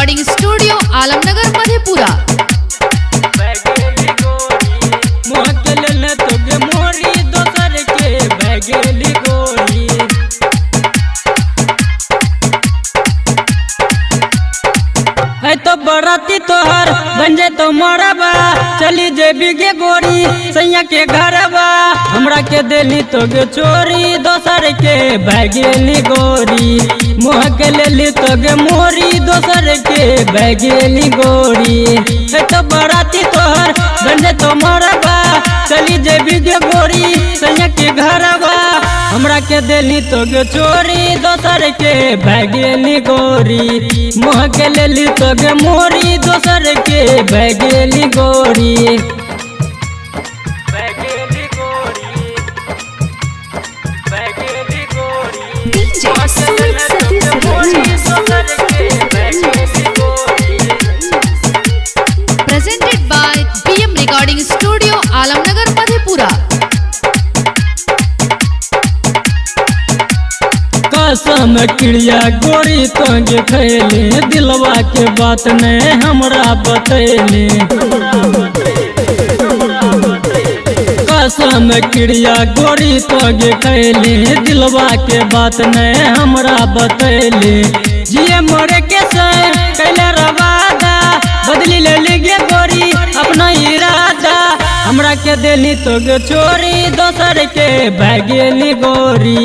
Recording studio Alamnagar Madhepura. है तो बराती तोहर बन जाए तो मरबा, चली जेबी गे गोरी सैया के घरबा। हमरा के देली तो गे चोरी दोसर के बैगेली गोरी, मुँह के लेली तो गे मोरी दोसर के बैगेली गोरी। है तो बराती तोहर बन जाए तो मरबा, चली जेबी गे गोरी सैया के घरबा। हमरा के देली तो गे चोरी दोसर के बैगेली गोरी, मुँह के लेली तो गे मोरी दोसर के बैगेली गोरी। बैगेली गोरी, बैगेली गोरी, presented by PM recording studio Alamnagar Madhepura. कसम क्रिया गोरी तोगे खैले, दिलवा के बात ने हमरा बतैले। कसम क्रिया गोरी तोगे खैले, दिलवा के बात ने हमरा बतैले। जिए मोरे के से कैले रवादा, बदली ले गे गोरी अपना इरादा। हमरा के देली तो गे चोरी दोसर के बैगेली गोरी,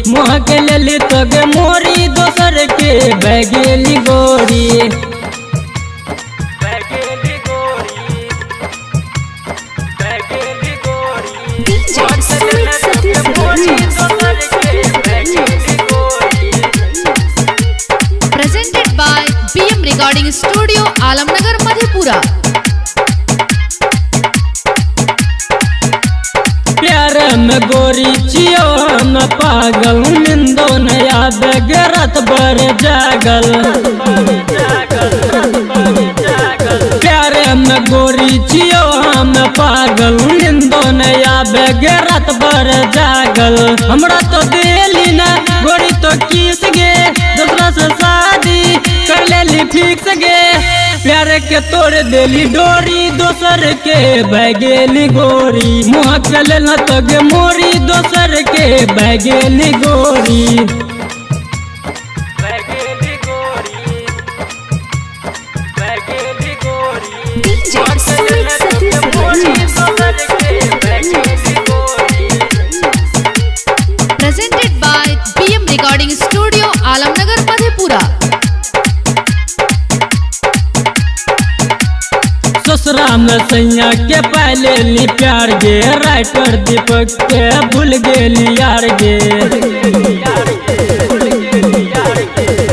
मुँह के लेली तो गे मोरी दोसर के बैगेली गोरी। बैगेली गोरी, बैगेली गोरी, presented by PM recording studio Alamnagar Madhepura. प्यार में गोरी चियो हम पागल, निंदो नया बेगरत बर जागल। प्यार में गोरी चियो हम पागल, निंदो नया बेगरत बर जागल। हमरा तो देली ना गोरी तो किस गे, दूसरा से शादी कर लेली फिक्स गे। प्यार के तोड़ देली डोरी दोसर के बैगेली गोरी, मुँह के लेना तो गे मोरी दोसर के बैगेली गोरी। बैगेली गोरी, बैगेली गोरी, presented by PM recording studio Alamnagar Madhepura. ससुरा में सैया के पहले ली प्यार गे, राइटर दीपक के भूल गेली यार गे।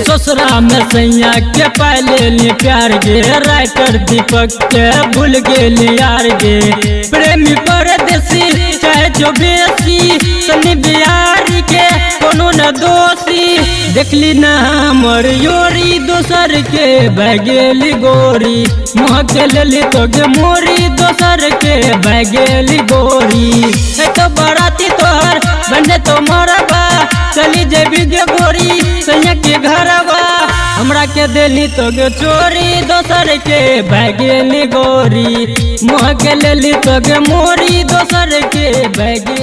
ससुरा में सैया के पहले ली प्यार गे, राइटर दीपक के भूल गेली यार गे। प्रेमी परदेसी चाहे जो बेसी, सनी बिहारी के कोनो न दोषी। देखली न हमर योरी दोसर के बैगेली गोरी, मुँह के लेली तो गे मोरी दोसर के बैगेली गोरी। है तो बराती तोहर बन जाए तो मरबा, चली जेबी गे गोरी सैया के घरबा। हमरा के देली तो गे चोरी दोसर के बैगेली गोरी, मुँह के लेली तो गे मोरी दोसर के बैगेली।